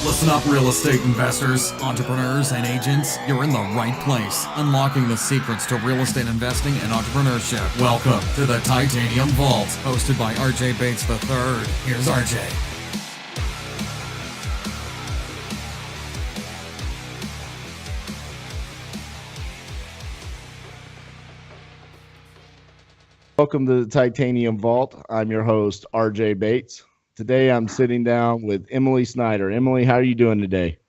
Listen up, real estate investors, entrepreneurs, and agents. You're in the right place, unlocking the secrets to real estate investing and entrepreneurship. Welcome to the Titanium Vault, hosted by RJ Bates III. Here's RJ. Welcome to the Titanium Vault. I'm your host, RJ Bates. Today I'm sitting down with Emily Snider. Emily, how are you doing today?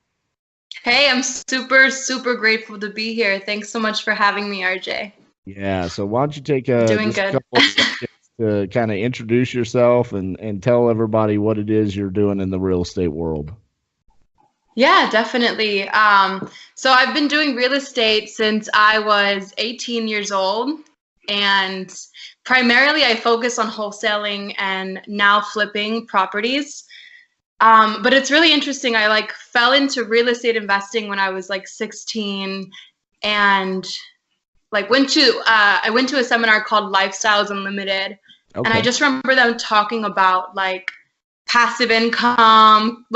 Hey, I'm super grateful to be here. Thanks so much for having me, RJ. Yeah, so why don't you take Doing just a good. couple of seconds to kind of introduce yourself and tell everybody what it is you're doing in the real estate world. Yeah, definitely. So I've been doing real estate since I was 18 years old, and primarily I focus on wholesaling and now flipping properties. But it's really interesting. I fell into real estate investing when I was 16, and I went to a seminar called Lifestyles Unlimited, and I just remember them talking about passive income,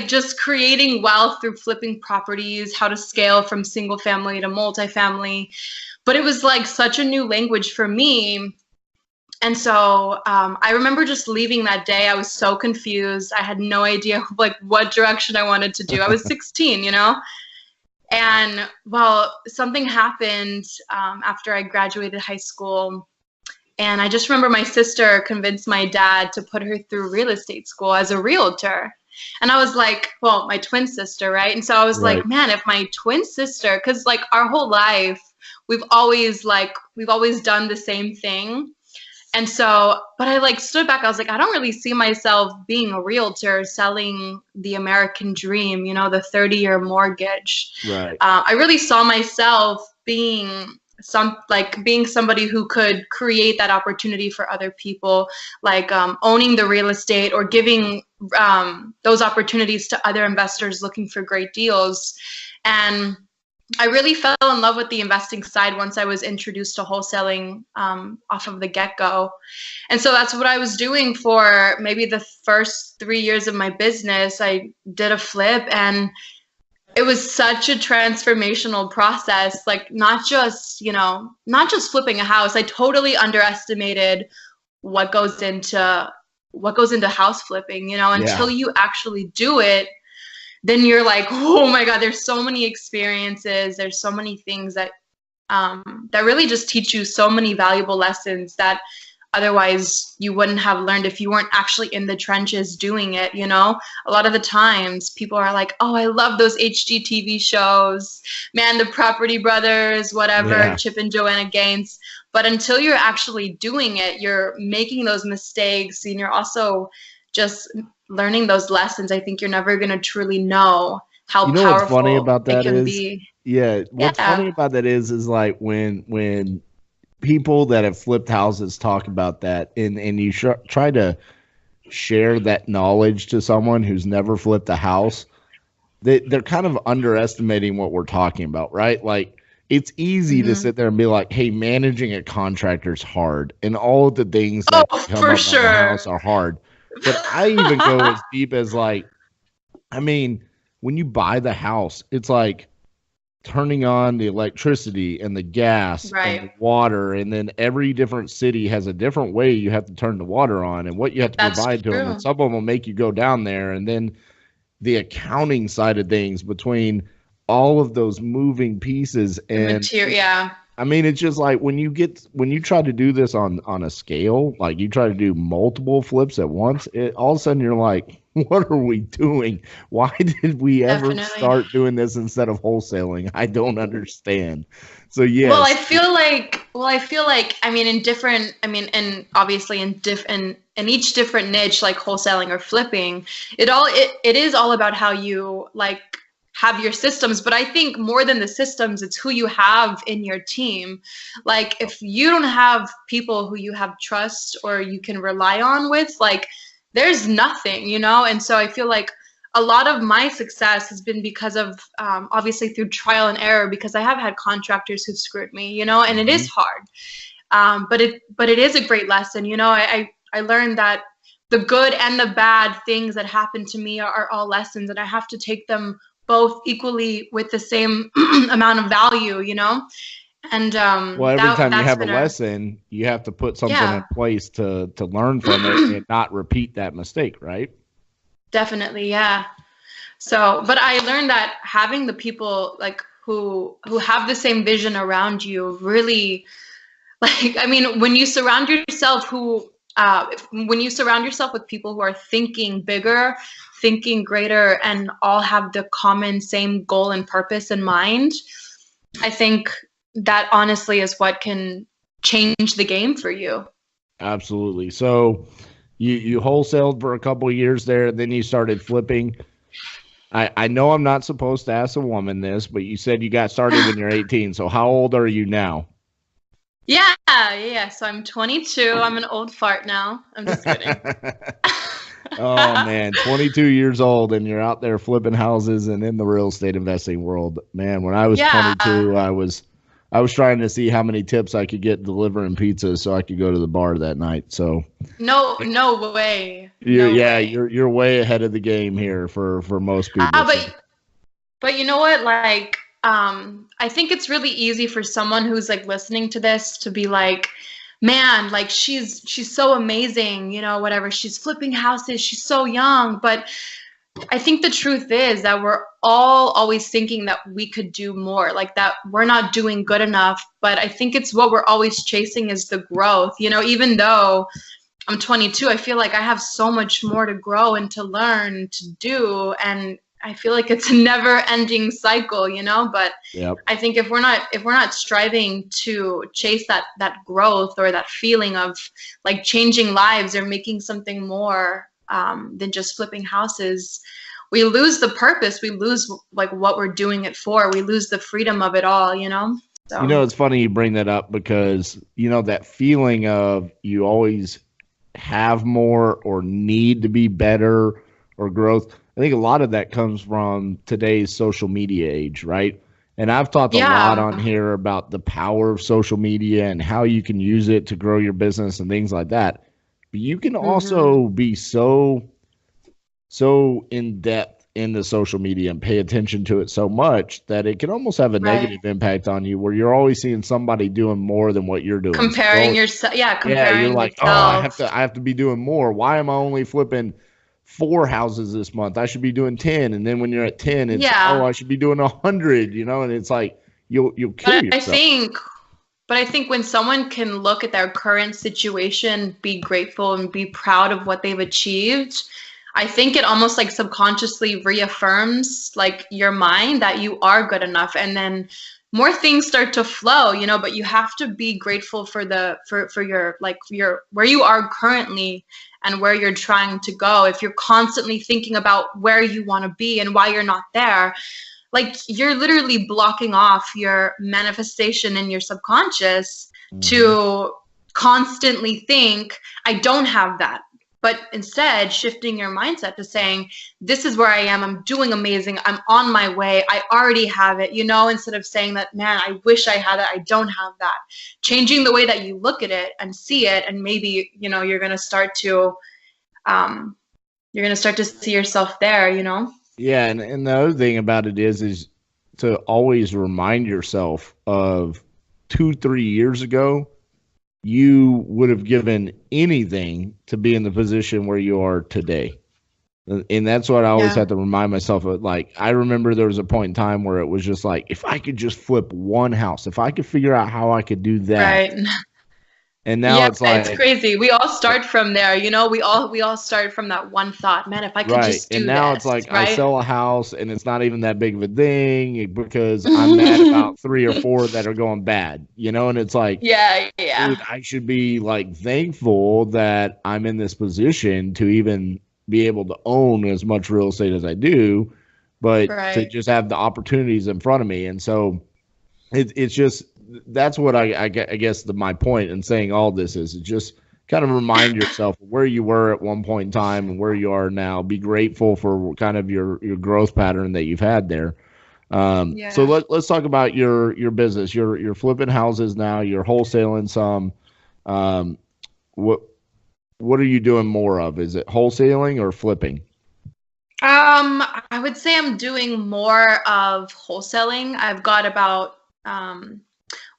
just creating wealth through flipping properties, how to scale from single family to multifamily. But it was such a new language for me. And so I remember just leaving that day. I was so confused. I had no idea what direction I wanted to do. I was 16, And well, something happened after I graduated high school. And I just remember my sister convinced my dad to put her through real estate school as a realtor. And I was my twin sister, right? And so I was Right. man, if my twin sister, because our whole life, we've always done the same thing. And so, but I stood back. I was I don't really see myself being a realtor selling the American dream, the 30-year mortgage. Right. I really saw myself being somebody who could create that opportunity for other people, owning the real estate or giving those opportunities to other investors looking for great deals. And I really fell in love with the investing side once I was introduced to wholesaling off of the get-go. And so that's what I was doing for maybe the first 3 years of my business. I did a flip, and it was such a transformational process, not just flipping a house. I totally underestimated what goes into house flipping, until you actually do it. Then you're oh my God, there's so many experiences. There's so many things that really just teach you so many valuable lessons that otherwise you wouldn't have learned if you weren't actually in the trenches doing it. A lot of the times people are oh, I love those HGTV shows, man, the Property Brothers, whatever, Chip and Joanna Gaines. But until you're actually doing it, you're making those mistakes, and you're also just learning those lessons. I think you're never going to truly know how powerful what's funny about that it can is, be. What's funny about that is when people that have flipped houses talk about that, and you try to share that knowledge to someone who's never flipped a house, they're kind of underestimating what we're talking about, right? It's easy to sit there and be hey, managing a contractor is hard, and all of the things that come up on the house are hard. But I even go as deep as when you buy the house, it's turning on the electricity and the gas and the water, and then every different city has a different way you have to turn the water on and what you have to provide to them. And some of them will make you go down there, and then the accounting side of things between all of those moving pieces and it's just when you try to do this on a scale, you try to do multiple flips at once, all of a sudden you're what are we doing? Why did we ever start doing this instead of wholesaling? I don't understand. So yes. Well, I feel like and obviously in each different niche, like wholesaling or flipping, it is all about how you have your systems. But I think more than the systems, it's who you have in your team. If you don't have people who you have trust or you can rely on with, there's nothing, And so I feel like a lot of my success has been because of obviously through trial and error, because I have had contractors who've screwed me, and it is hard. But it is a great lesson. I learned that the good and the bad things that happen to me are all lessons, and I have to take them both equally with the same amount of value, you know? And well, every time you have a lesson, you have to put something in place to learn from it and not repeat that mistake, right? Definitely, yeah. So, but I learned that having the people like who have the same vision around you really, like, I mean, when you surround yourself with people who are thinking bigger, thinking greater, and all have the common same goal and purpose in mind, I think that honestly is what can change the game for you. Absolutely. So you wholesaled for a couple of years there, then you started flipping. I know I'm not supposed to ask a woman this, but you said you got started when you're 18. So how old are you now? Yeah. So I'm 22. I'm an old fart now. I'm just kidding. Oh man, 22 years old and you're out there flipping houses and in the real estate investing world. Man, when I was 22, I was trying to see how many tips I could get delivering pizza so I could go to the bar that night. So no way. You're way ahead of the game here for most people. But you know what? Like, I think it's really easy for someone who's like listening to this to be like, man, like she's so amazing, you know, whatever. She's flipping houses. She's so young. But I think the truth is that we're all always thinking that we could do more, like that we're not doing good enough. But I think it's what we're always chasing is the growth. You know, even though I'm 22, I feel like I have so much more to grow and to learn to do. And I feel like it's a never ending cycle, you know, but I think if we're not striving to chase that growth or that feeling of like changing lives or making something more than just flipping houses, we lose the purpose. We lose like what we're doing it for. We lose the freedom of it all, you know? So. You know, it's funny you bring that up because, you know, that feeling of you always have more or need to be better or growth. I think a lot of that comes from today's social media age, right? And I've talked a lot on here about the power of social media and how you can use it to grow your business and things like that. But you can also be so in depth into social media and pay attention to it so much that it can almost have a negative impact on you where you're always seeing somebody doing more than what you're doing. Comparing yourself. You're like, yourself. I have to be doing more. Why am I only flipping 4 houses this month? I should be doing 10. And then when you're at 10, it's I should be doing 100, you know, and it's like you'll kill yourself. But I think when someone can look at their current situation, be grateful and be proud of what they've achieved, I think it almost like subconsciously reaffirms like your mind that you are good enough, and then more things start to flow, you know, but you have to be grateful for your where you are currently and where you're trying to go. If you're constantly thinking about where you want to be and why you're not there, like you're literally blocking off your manifestation in your subconscious to constantly think, I don't have that. But instead, shifting your mindset to saying, this is where I am. I'm doing amazing. I'm on my way. I already have it, you know, instead of saying that, man, I wish I had it. I don't have that. Changing the way that you look at it and see it. And maybe, you know, you're going to start to see yourself there, you know? Yeah. And the other thing about it is to always remind yourself of 2-3 years ago, you would have given anything to be in the position where you are today. And that's what I always have to remind myself of. Like, I remember there was a point in time where it was just like, if I could just flip one house, if I could figure out how I could do that. Right. And now it's like, it's crazy. We all start from there, you know. We all start from that one thought, man. If I could just do and now this, it's like right? I sell a house and it's not even that big of a thing because I'm mad about 3 or 4 that are going bad, you know. And it's like, dude, I should be like thankful that I'm in this position to even be able to own as much real estate as I do, but to just have the opportunities in front of me. And so it's just. That's what I guess my point in saying all this is just kind of remind yourself of where you were at one point in time and where you are now. Be grateful for kind of your growth pattern that you've had there. So let's talk about your business. You're flipping houses now. You're wholesaling some. what are you doing more of? Is it wholesaling or flipping? I would say I'm doing more of wholesaling. I've got about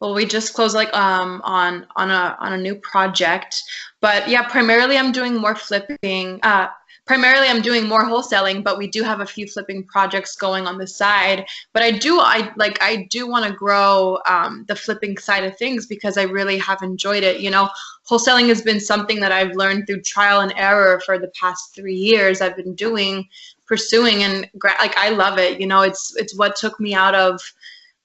well, we just closed like on a new project, but yeah, primarily I'm doing more flipping. Primarily I'm doing more wholesaling, but we do have a few flipping projects going on the side. But I do want to grow the flipping side of things because I really have enjoyed it. You know, wholesaling has been something that I've learned through trial and error for the past 3 years. I've been pursuing, and like I love it. You know, it's what took me out of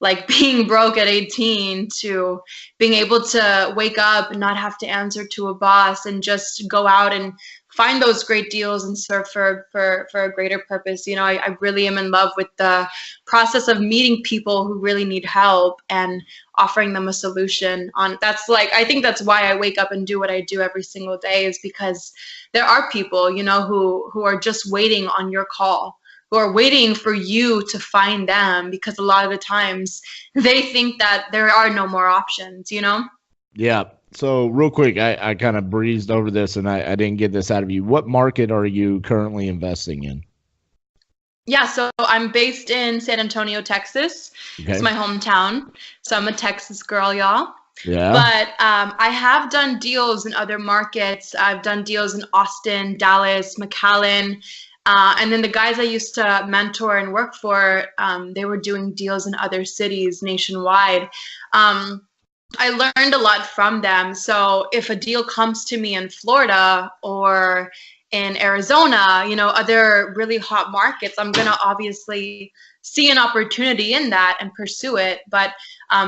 like being broke at 18 to being able to wake up and not have to answer to a boss and just go out and find those great deals and serve for a greater purpose. You know, I really am in love with the process of meeting people who really need help and offering them a solution. That's like, I think that's why I wake up and do what I do every single day, is because there are people, you know, who are just waiting on your call, who are waiting for you to find them, because a lot of the times they think that there are no more options, you know? Yeah. So real quick, I kind of breezed over this and I didn't get this out of you. What market are you currently investing in? Yeah, so I'm based in San Antonio, Texas. Okay. It's my hometown. So I'm a Texas girl, y'all. Yeah. But I have done deals in other markets. I've done deals in Austin, Dallas, McAllen. And then the guys I used to mentor and work for, they were doing deals in other cities nationwide. I learned a lot from them. So if a deal comes to me in Florida or in Arizona, you know, other really hot markets, I'm going to obviously see an opportunity in that and pursue it. But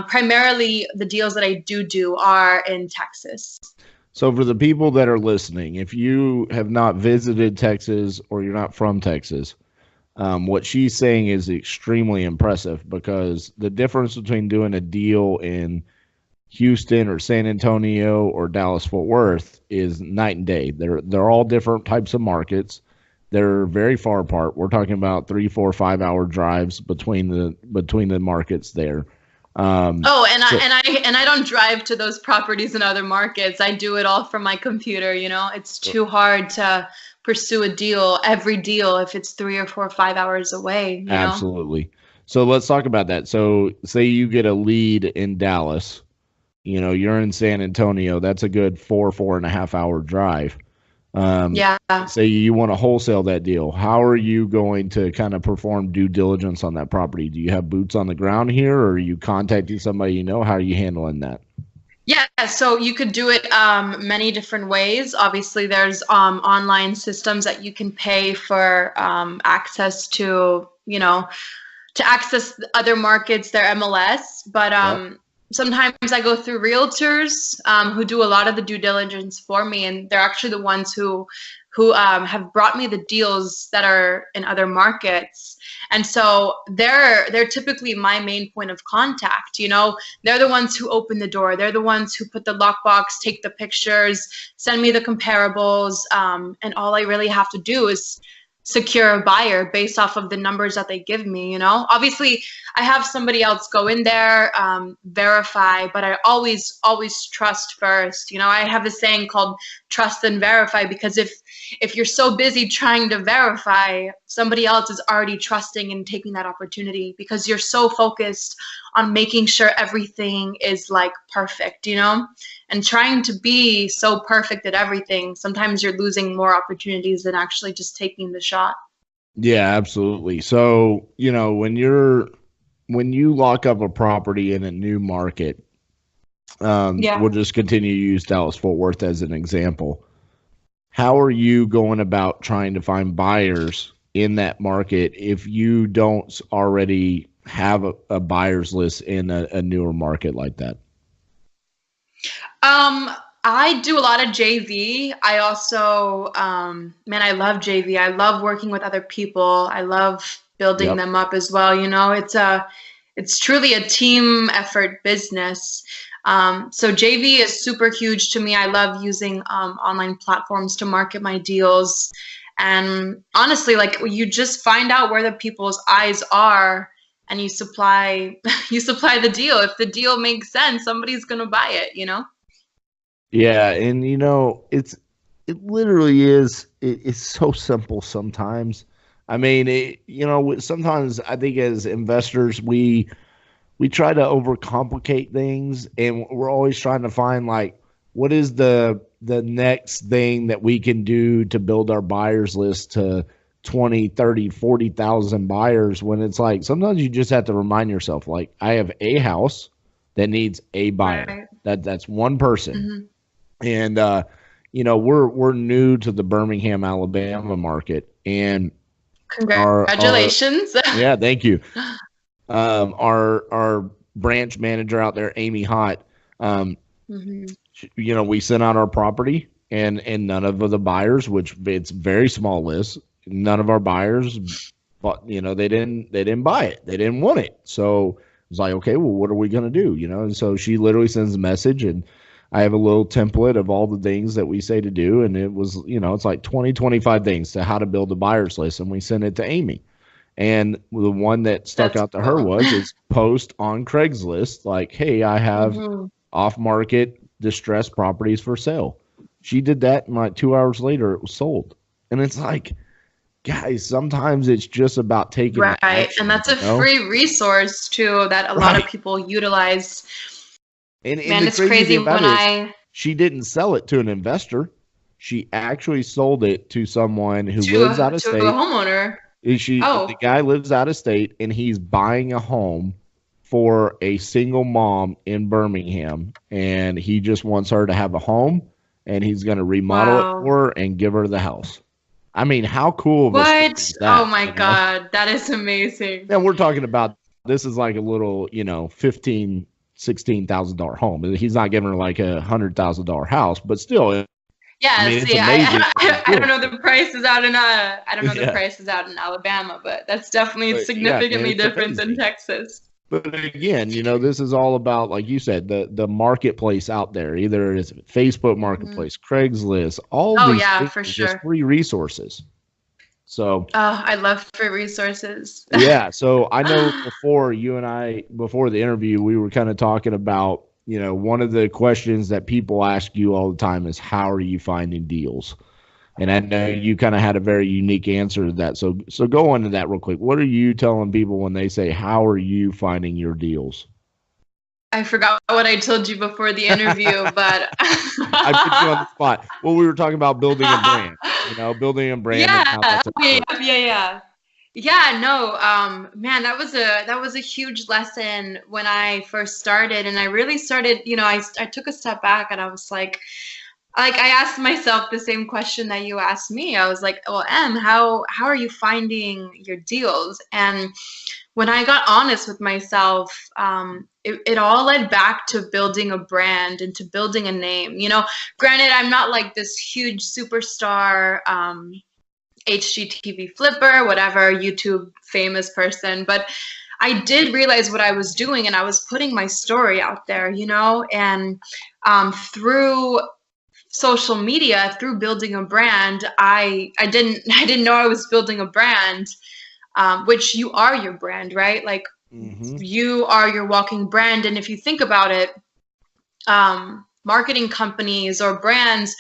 primarily the deals that I do are in Texas. So for the people that are listening, if you have not visited Texas or you're not from Texas, what she's saying is extremely impressive, because the difference between doing a deal in Houston or San Antonio or Dallas Fort Worth is night and day. They're all different types of markets. They're very far apart. We're talking about 3, 4, 5 hour drives between the markets there. I don't drive to those properties in other markets. I do it all from my computer. You know, it's too hard to pursue a deal, every deal, if it's 3 or 4 or 5 hours away. You know? Absolutely. So let's talk about that. So say you get a lead in Dallas. You know, you're in San Antonio. That's a good 4.5 hour drive. Yeah. Say you want to wholesale that deal. How are you going to kind of perform due diligence on that property? Do you have boots on the ground here, or are you contacting somebody you know? How are you handling that? Yeah, so you could do it many different ways. Obviously, there's online systems that you can pay for access to, you know, to access other markets, their MLS. But sometimes I go through realtors who do a lot of the due diligence for me, and they're actually the ones who have brought me the deals that are in other markets. And so they're typically my main point of contact. You know, they're the ones who open the door. They're the ones who put the lockbox, take the pictures, send me the comparables, and all I really have to do is secure a buyer based off of the numbers that they give me. You know, obviously I have somebody else go in there, verify, but I always trust first. You know, I have a saying called trust and verify, because if you're so busy trying to verify, somebody else is already trusting and taking that opportunity, because you're so focused on making sure everything is like perfect, you know, and trying to be so perfect at everything. Sometimes you're losing more opportunities than actually just taking the shot. Yeah, absolutely. So, you know, when you lock up a property in a new market, we'll just continue to use Dallas Fort Worth as an example. How are you going about trying to find buyers in that market if you don't already have a buyer's list in a newer market like that? I do a lot of JV. I also, I love JV. I love working with other people. I love building them up as well. You know, it's truly a team effort business. So JV is super huge to me. I love using online platforms to market my deals. And honestly, like, you just find out where the people's eyes are and you supply the deal. If the deal makes sense, somebody's going to buy it, you know? Yeah, and you know, it's it literally is. It's so simple sometimes. I mean, sometimes I think as investors, we try to overcomplicate things, and we're always trying to find like what is the next thing that we can do to build our buyers list to 20, 30, 40,000 buyers, when it's like sometimes you just have to remind yourself, like, I have a house that needs a buyer. Right. That's one person. Mm-hmm. And we're new to the Birmingham, Alabama market, and congratulations. Yeah, thank you. Our branch manager out there, Amy Hott, Mm-hmm. we sent out our property, and none of the buyers, which it's very small list, none of our buyers, but they didn't buy it, they didn't want it. So it's like, okay, well, what are we gonna do? And so she literally sends a message, and I have a little template of all the things that we say to do, and it was, it's like 25 things to how to build a buyers list, and we sent it to Amy. And the one that stuck out to her is post on Craigslist, like, hey, I have off-market distressed properties for sale. She did that, and like 2 hours later, it was sold. And it's like, guys, sometimes it's just about taking action, and that's a free resource too that a lot of people utilize. And it's crazy when she didn't sell it to an investor. She actually sold it to someone who lives out of state. To a homeowner. The guy lives out of state, and he's buying a home for a single mom in Birmingham, and he just wants her to have a home, and he's going to remodel it for her and give her the house. I mean, how cool of a story is that? Oh my God, that is amazing. And we're talking about, this is like a little, $16,000 home. He's not giving her like $100,000 house, but still. Yeah, I mean, I don't know the prices out in the prices out in Alabama, but that's definitely significantly different than Texas. But again, this is all about, like you said, the marketplace out there. Either it's Facebook Marketplace, Craigslist, all these things, for sure, just free resources. So I love free resources. Yeah, so I know before the interview, we were kind of talking about, one of the questions that people ask you all the time is, how are you finding deals? And I know you kind of had a very unique answer to that. So go into that real quick. What are you telling people when they say, how are you finding your deals? I forgot what I told you before the interview, but I put you on the spot. Well, we were talking about building a brand, building a brand. Yeah, no, man, that was a huge lesson when I first started, and I really started, I took a step back, and I was like I asked myself the same question that you asked me. I was like, well, Em, how are you finding your deals? And when I got honest with myself, it all led back to building a brand and to building a name. Granted, I'm not like this huge superstar, HGTV flipper, whatever, YouTube famous person, but I did realize what I was doing, and I was putting my story out there, and through social media, through building a brand, I didn't know I was building a brand, which you are your brand, right? Like you are your walking brand. And if you think about it, marketing companies or brands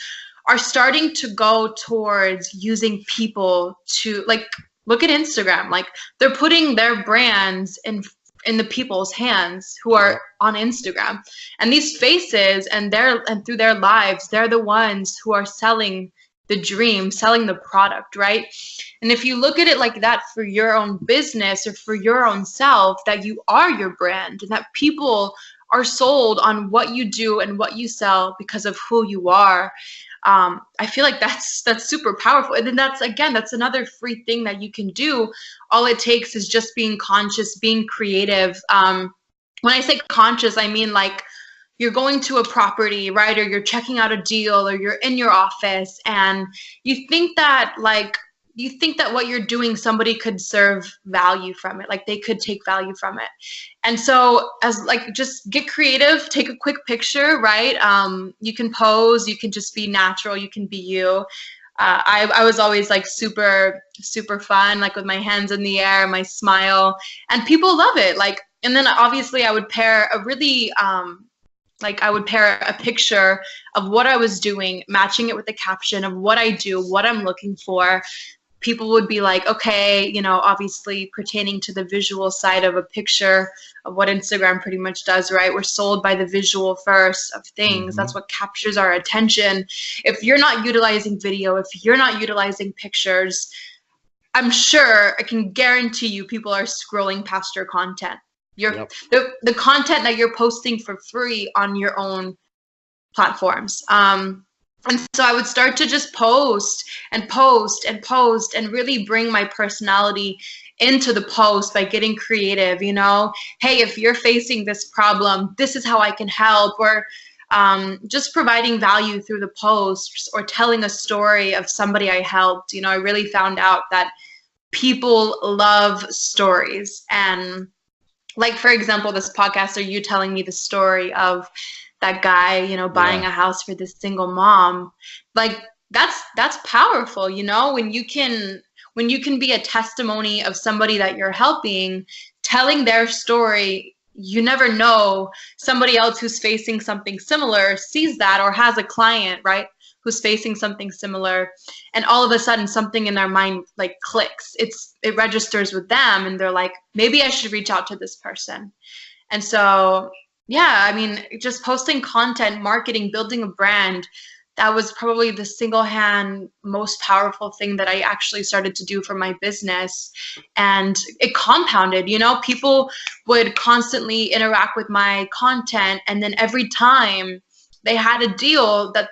are starting to go towards using people to, like, look at Instagram. Like, they're putting their brands in the people's hands who are on Instagram, and these faces and through their lives, they're the ones who are selling the dream, selling the product, right? And if you look at it like that for your own business or for your own self, that you are your brand, and that people are sold on what you do and what you sell because of who you are. I feel like that's super powerful. And then that's another free thing that you can do. All it takes is just being conscious, being creative. When I say conscious, I mean like you're going to a property, right? Or you're checking out a deal, or you're in your office, and you think that what you're doing, somebody could serve value from it. Like, they could take value from it. And so just get creative, take a quick picture, right? You can pose, you can just be natural, you can be you. I was always like super, super fun, like with my hands in the air, my smile, and people love it. Like, and then obviously I would pair a really, like I would pair a picture of what I was doing, matching it with the caption of what I do, what I'm looking for. People would be like, okay, you know, obviously pertaining to the visual side of a picture of what Instagram pretty much does, right? We're sold by the visual first of things. That's what captures our attention. If you're not utilizing video, if you're not utilizing pictures, I'm sure, I can guarantee you people are scrolling past your content. The content that you're posting for free on your own platforms. And so I would start to just post and post and post and really bring my personality into the post by getting creative, you know, hey, if you're facing this problem, this is how I can help, or just providing value through the posts or telling a story of somebody I helped. You know, I really found out that people love stories. And like, for example, this podcast, are you telling me the story of that guy, you know, buying a house for this single mom? Like, that's powerful, you know, when you can be a testimony of somebody that you're helping, telling their story. You never know, somebody else who's facing something similar sees that, or has a client, right, who's facing something similar, and all of a sudden something in their mind like clicks. It registers with them, and they're like, maybe I should reach out to this person. And so, yeah, I mean, just posting content, marketing, building a brand, that was probably the single-hand most powerful thing that I actually started to do for my business. And it compounded, you know, people would constantly interact with my content, and then every time they had a deal that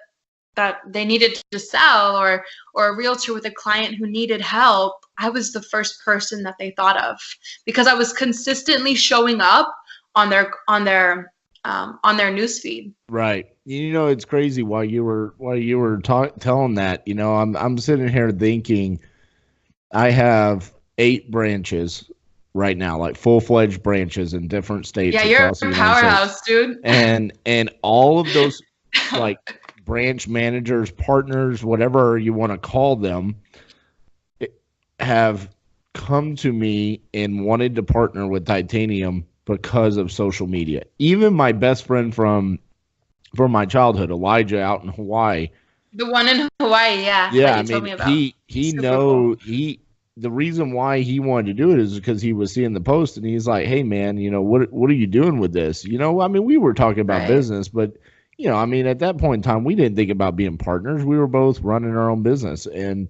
they needed to sell, or a realtor with a client who needed help, I was the first person that they thought of, because I was consistently showing up on their newsfeed. Right. You know, it's crazy while you were telling that, you know, I'm sitting here thinking I have 8 branches right now, like full-fledged branches in different states. Yeah, you're a powerhouse, dude. And all of those like branch managers, partners, whatever you want to call them, have come to me and wanted to partner with Titanium because of social media. Even my best friend from my childhood, Elijah, out in Hawaii. The one in Hawaii, yeah. Yeah, I mean, the reason why he wanted to do it is because he was seeing the post, and he's like, hey man, you know, what are you doing with this? You know, I mean, we were talking about business, but you know, I mean, at that point in time, we didn't think about being partners. We were both running our own business, and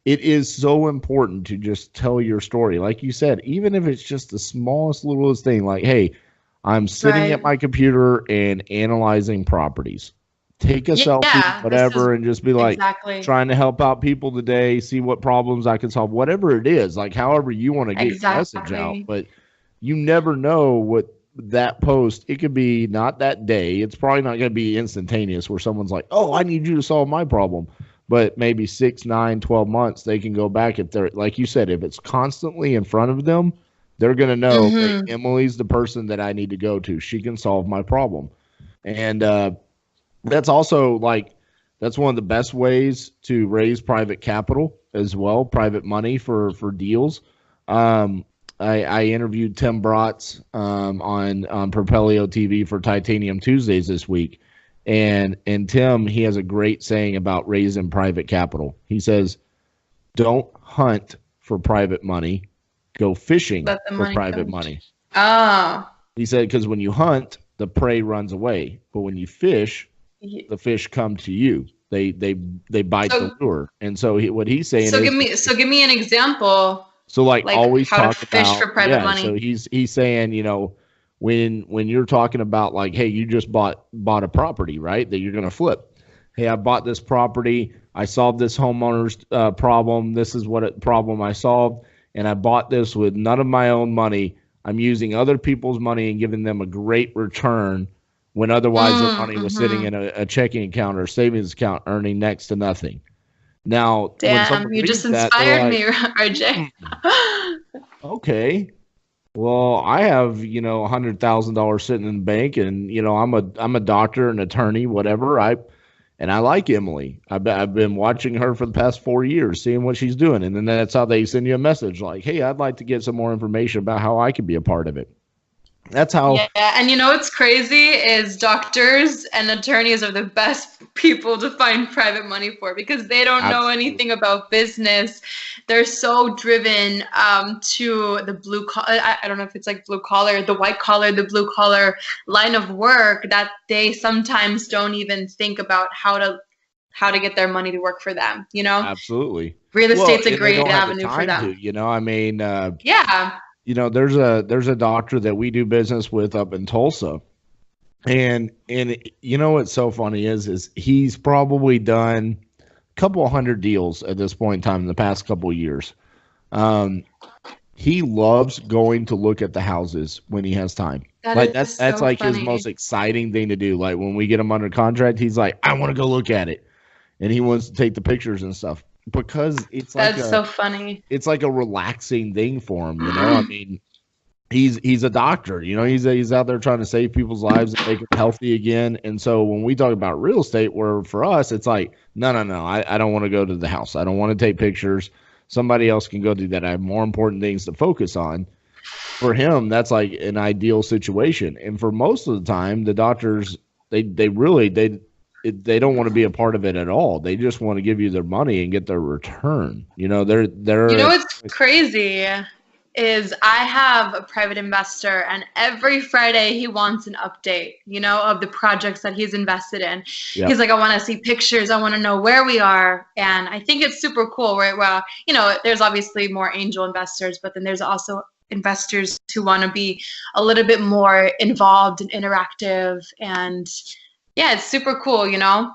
it is so important to just tell your story. Like you said, even if it's just the smallest, littlest thing, like, hey, I'm sitting at my computer and analyzing properties. Take a selfie, whatever, and just be like, trying to help out people today, see what problems I can solve, whatever it is, like however you want to get your message out. But you never know what that post, it could be not that day. It's probably not going to be instantaneous where someone's like, oh, I need you to solve my problem. But maybe 6, 9, 12 months, they can go back if they're, like you said, if it's constantly in front of them, they're going to know, hey, Emily's the person that I need to go to. She can solve my problem. And that's also like, that's one of the best ways to raise private capital as well, private money for deals. I interviewed Tim Bratz on Propelio TV for Titanium Tuesdays this week. And Tim, he has a great saying about raising private capital. He says, don't hunt for private money. Go fishing for private money. Oh. He said, because when you hunt, the prey runs away. But when you fish, the fish come to you. They bite the lure. And so what he's saying is... So give me an example. So like always how talk to fish about, for private money. So he's saying, you know, when you're talking about like, hey, you just bought a property, right, that you're going to flip. Hey, I bought this property. I solved this homeowner's problem. This is what problem I solved. And I bought this with none of my own money. I'm using other people's money and giving them a great return when otherwise the money was sitting in a checking account or savings account earning next to nothing. Now, damn, you just inspired me, RJ. Okay. Well, I have, you know, $100,000 sitting in the bank, and you know, I'm a doctor, an attorney, whatever. I like Emily. I've been watching her for the past 4 years, seeing what she's doing, and then that's how they send you a message like, "Hey, I'd like to get some more information about how I could be a part of it." That's how. Yeah, and you know what's crazy is doctors and attorneys are the best people to find private money for because they don't know anything about business. They're so driven to the blue collar. I don't know if it's like blue collar, the white collar, the blue collar line of work that they sometimes don't even think about how to get their money to work for them. You know, Absolutely. Real estate's a great avenue for them. You know, I mean, yeah. You know, there's a doctor that we do business with up in Tulsa, and you know what's so funny is he's probably done a couple of hundred deals at this point in time in the past couple of years. He loves going to look at the houses when he has time. That's so like funny. His most exciting thing to do. Like when we get him under contract, he's like, I want to go look at it, and he wants to take the pictures and stuff. Because it's like that's so funny. It's like a relaxing thing for him, you know. I mean, he's a doctor, you know. He's out there trying to save people's lives and make them healthy again. And so when we talk about real estate, where for us it's like, no, I don't want to go to the house. I don't want to take pictures. Somebody else can go do that. I have more important things to focus on. For him, that's like an ideal situation. And for most of the time, the doctors they don't want to be a part of it at all. They just want to give you their money and get their return. You know, they're. You know what's crazy is I have a private investor, and every Friday he wants an update, you know, of the projects that he's invested in. Yep. He's like, I want to see pictures. I want to know where we are, and I think it's super cool. Right? Well, you know, there's obviously more angel investors, but then there's also investors who want to be a little bit more involved and interactive and. Yeah, it's super cool, you know.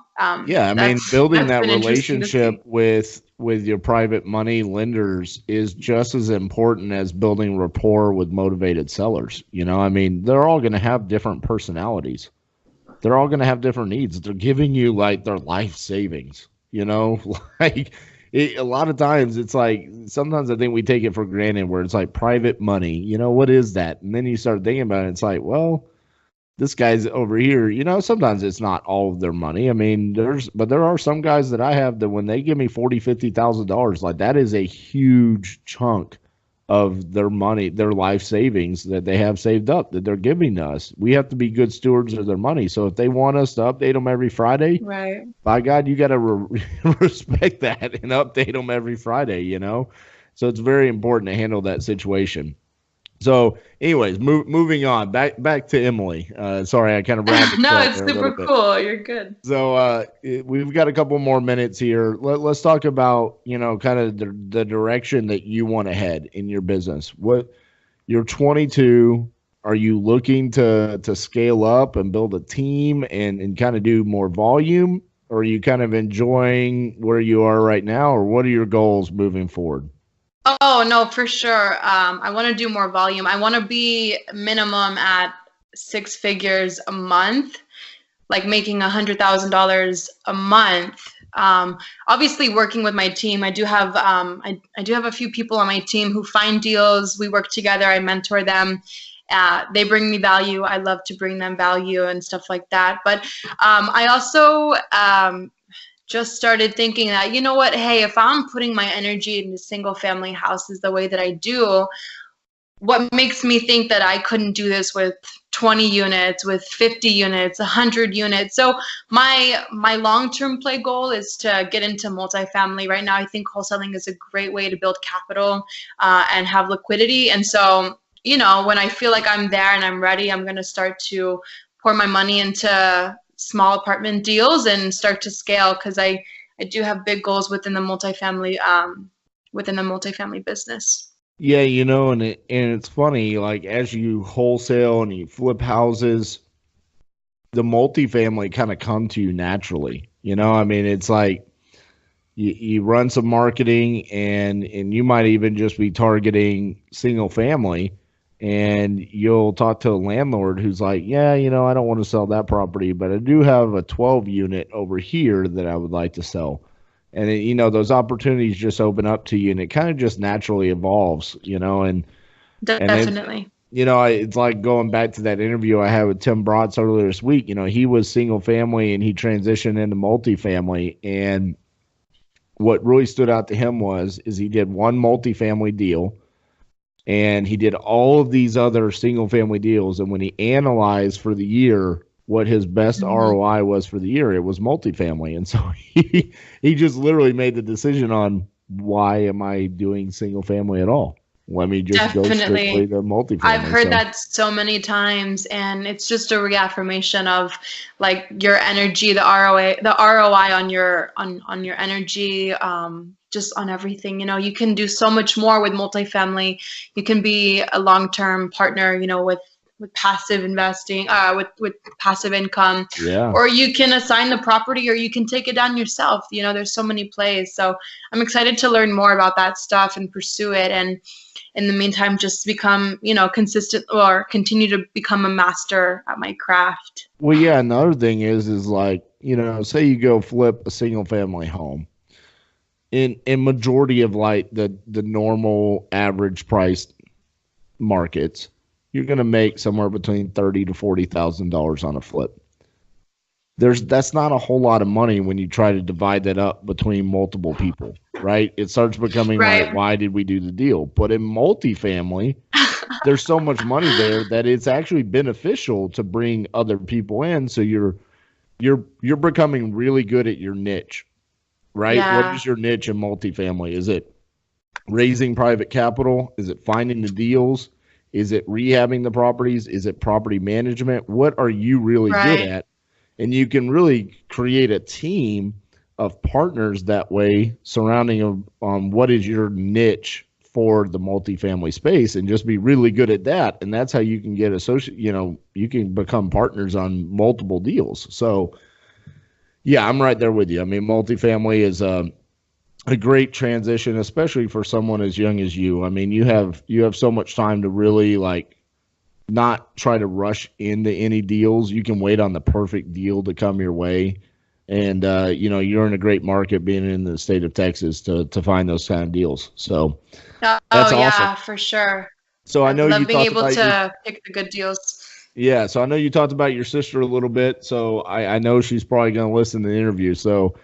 Yeah, I mean, building that relationship with your private money lenders is just as important as building rapport with motivated sellers. You know, I mean, they're all going to have different personalities. They're all going to have different needs. They're giving you like their life savings. You know, like a lot of times it's like sometimes I think we take it for granted where it's like private money. You know, what is that? And then you start thinking about it. It's like, well. This guy's over here, you know, sometimes it's not all of their money. I mean, there are some guys that I have that when they give me $40,000-$50,000, like that is a huge chunk of their money, their life savings that they have saved up that they're giving us. We have to be good stewards of their money. So if they want us to update them every Friday, right? By God, you got to respect that and update them every Friday, you know? So it's very important to handle that situation. So, anyways, moving on back to Emily. Sorry, I kind of rambled. No, it's super cool. You're good. So, we've got a couple more minutes here. Let's talk about kind of the direction that you want to head in your business. You're 22. Are you looking to scale up and build a team and kind of do more volume, or are you kind of enjoying where you are right now, or what are your goals moving forward? Oh, no, for sure. I want to do more volume. I want to be minimum at 6 figures a month, like making $100,000 a month. Obviously working with my team. I do have I do have a few people on my team who find deals. We work together. I mentor them. They bring me value. I love to bring them value and stuff like that. But I also just started thinking that, you know what, hey, if I'm putting my energy into single family houses the way that I do, what makes me think that I couldn't do this with 20 units, with 50 units, 100 units? So my long-term play goal is to get into multifamily. Right now, I think wholesaling is a great way to build capital and have liquidity. And so, when I feel like I'm there and I'm ready, I'm going to start to pour my money into small apartment deals and start to scale, because I do have big goals within the multifamily business. Yeah, and it's funny, like as you wholesale and you flip houses, the multifamily kind of come to you naturally. I mean, it's like you run some marketing and you might even just be targeting single family. And you'll talk to a landlord who's like, yeah, I don't want to sell that property, but I do have a 12 unit over here that I would like to sell. And, those opportunities just open up to you, and it kind of just naturally evolves, and definitely. It's like going back to that interview I had with Tim Brotz earlier this week. He was single family and he transitioned into multifamily. And what really stood out to him is he did one multifamily deal. And he did all of these other single family deals. And when he analyzed for the year what his best ROI was for the year, it was multifamily. And so he just literally made the decision on, why am I doing single family at all? Let me just go strictly to multifamily. I've heard that so many times, and it's just a reaffirmation of like your energy, the ROI on your energy, just on everything. You know, you can do so much more with multifamily. You can be a long-term partner, you know, with passive investing, with passive income, or you can assign the property, or you can take it down yourself. You know, there's so many plays. So I'm excited to learn more about that stuff and pursue it. And in the meantime, just become, you know, consistent, or continue to become a master at my craft. Well, yeah. And the other thing is like, you know, say you go flip a single family home in majority of like the normal average price markets, you're going to make somewhere between $30,000 to $40,000 on a flip. That's not a whole lot of money when you try to divide that up between multiple people, right? It starts becoming like, why did we do the deal? But in multifamily, there's so much money there that it's actually beneficial to bring other people in. So you're becoming really good at your niche, right? Yeah. What is your niche in multifamily? Is it raising private capital? Is it finding the deals? Is it rehabbing the properties? Is it property management? What are you really good at? And you can really create a team of partners that way, surrounding on what is your niche for the multifamily space, and just be really good at that. And that's how you can get you can become partners on multiple deals. So yeah, I'm right there with you. I mean, multifamily is a great transition, especially for someone as young as you. I mean, you have so much time to really like not try to rush into any deals. You can wait on the perfect deal to come your way. And, you know, you're in a great market being in the state of Texas to find those kind of deals. So that's awesome. Yeah, for sure. So I know love being able to pick the good deals. Yeah. So I know you talked about your sister a little bit. So I know she's probably going to listen to the interview. So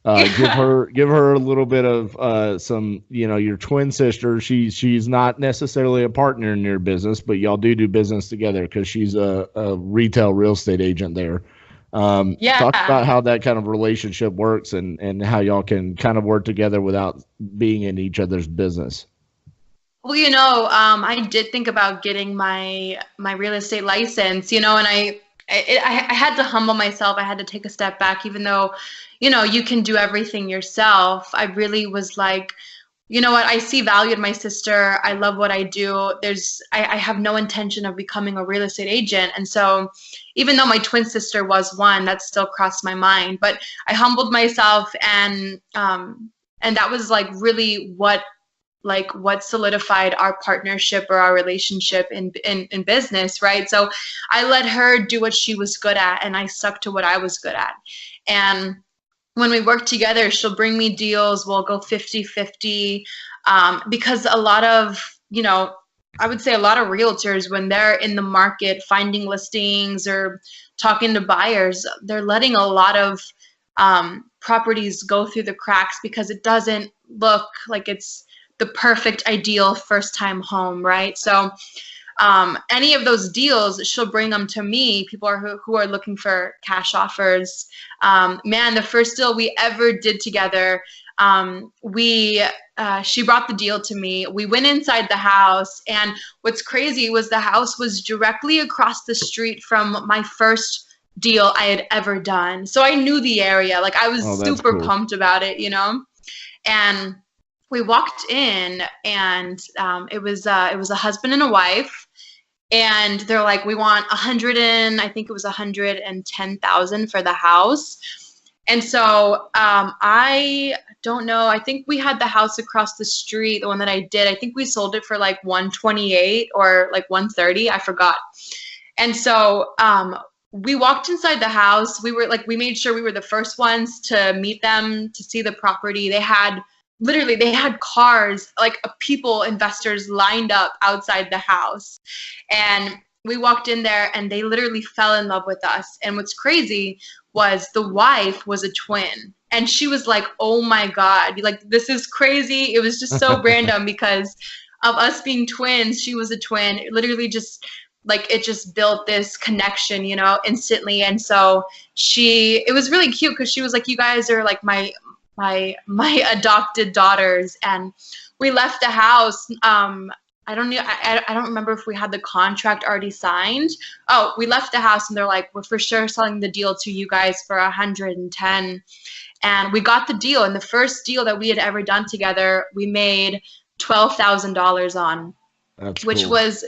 give her a little bit of some, you know, your twin sister. She's not necessarily a partner in your business, but y'all do business together because she's a retail real estate agent there. Talk about how that kind of relationship works and how y'all can kind of work together without being in each other's business. Well, you know, I did think about getting my real estate license, you know, and I had to humble myself. I had to take a step back, even though, you know, you can do everything yourself. I really was like, you know what, I see value in my sister. I love what I do. I have no intention of becoming a real estate agent. And so even though my twin sister was one, that still crossed my mind. But I humbled myself, and that was like really what solidified our partnership or our relationship in business, right? So I let her do what she was good at, and I stuck to what I was good at. And when we work together, she'll bring me deals. We'll go 50-50, because a lot of, you know, I would say a lot of realtors, when they're in the market finding listings or talking to buyers, they're letting a lot of properties go through the cracks because it doesn't look like it's the perfect ideal first time home, right? So any of those deals, she'll bring them to me, people who are looking for cash offers. Man, the first deal we ever did together, she brought the deal to me. We went inside the house, and what's crazy was the house was directly across the street from my first deal I had ever done. So I knew the area. Like, I was super pumped about it, you know? And we walked in, and it was a husband and a wife, and they're like, we want I think it was 110,000 for the house. And so I don't know. I think we had the house across the street, the one that I did. I think we sold it for like 128 or like 130. I forgot. And so we walked inside the house. We made sure we were the first ones to meet them, to see the property. They had cars, like investors lined up outside the house. And we walked in there, and they literally fell in love with us. And what's crazy was the wife was a twin. And she was like, oh my God, like, this is crazy. It was just so random because of us being twins. She was a twin. It literally just it just built this connection, instantly. And so it was really cute because she was like, you guys are like my adopted daughters. And we left the house. I don't remember if we had the contract already signed. Oh, we left the house and they're like, we're for sure selling the deal to you guys for 110. And we got the deal. And the first deal that we had ever done together, we made $12,000 on. That's which cool. was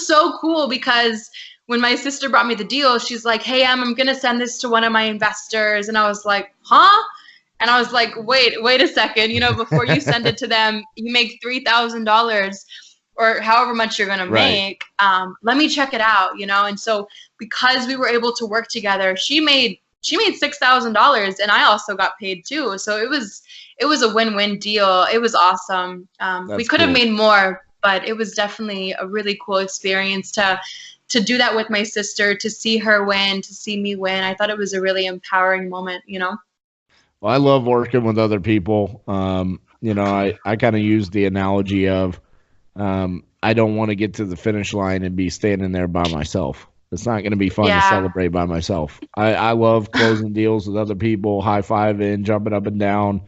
so cool, because when my sister brought me the deal, she's like, hey, I'm going to send this to one of my investors. And I was like, huh? And I was like, wait a second, before you send it to them, you make $3,000 or however much you're going to make. Let me check it out, And so because we were able to work together, she made $6,000 and I also got paid too. So it was a win-win deal. It was awesome. We could have made more, but it was definitely a really cool experience to do that with my sister, to see her win, to see me win. I thought it was a really empowering moment, Well, I love working with other people. I kind of use the analogy of I don't want to get to the finish line and be standing there by myself. It's not going to be fun to celebrate by myself. I love closing deals with other people, high-fiving, jumping up and down.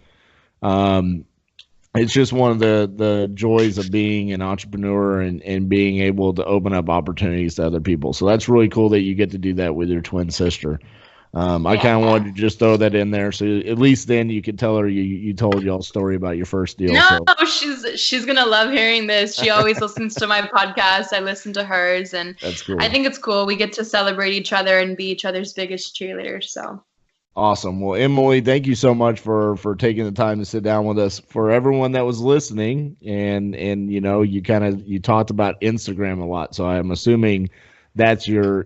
It's just one of the joys of being an entrepreneur and being able to open up opportunities to other people. So that's really cool that you get to do that with your twin sister. I kind of wanted to just throw that in there, so at least then you could tell her you told y'all's story about your first deal. No, she's gonna love hearing this. She always listens to my podcast. I listen to hers, and that's cool. I think it's cool. We get to celebrate each other and be each other's biggest cheerleaders. So awesome. Well, Emily, thank you so much for taking the time to sit down with us. For everyone that was listening, and you talked about Instagram a lot, so I'm assuming that's your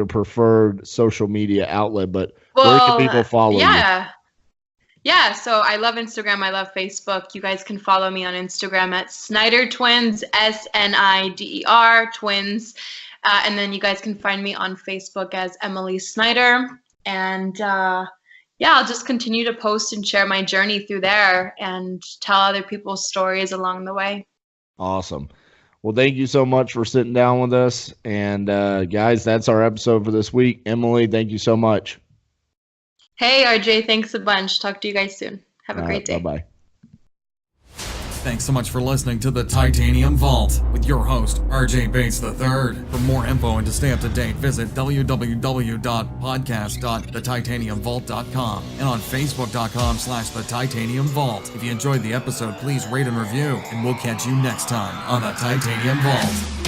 preferred social media outlet, but where can people follow you? Yeah, so I love Instagram. I love Facebook. You guys can follow me on Instagram at Snider Twins, SNIDER Twins. And then you guys can find me on Facebook as Emily Snider. And I'll just continue to post and share my journey through there and tell other people's stories along the way. Awesome. Well, thank you so much for sitting down with us. And guys, that's our episode for this week. Emily, thank you so much. Hey, RJ, thanks a bunch. Talk to you guys soon. Have a great day. Bye-bye. Thanks so much for listening to the Titanium Vault with your host, RJ Bates III. For more info and to stay up to date, visit www.podcast.thetitaniumvault.com and on facebook.com/The Titanium Vault. If you enjoyed the episode, please rate and review, and we'll catch you next time on the Titanium Vault.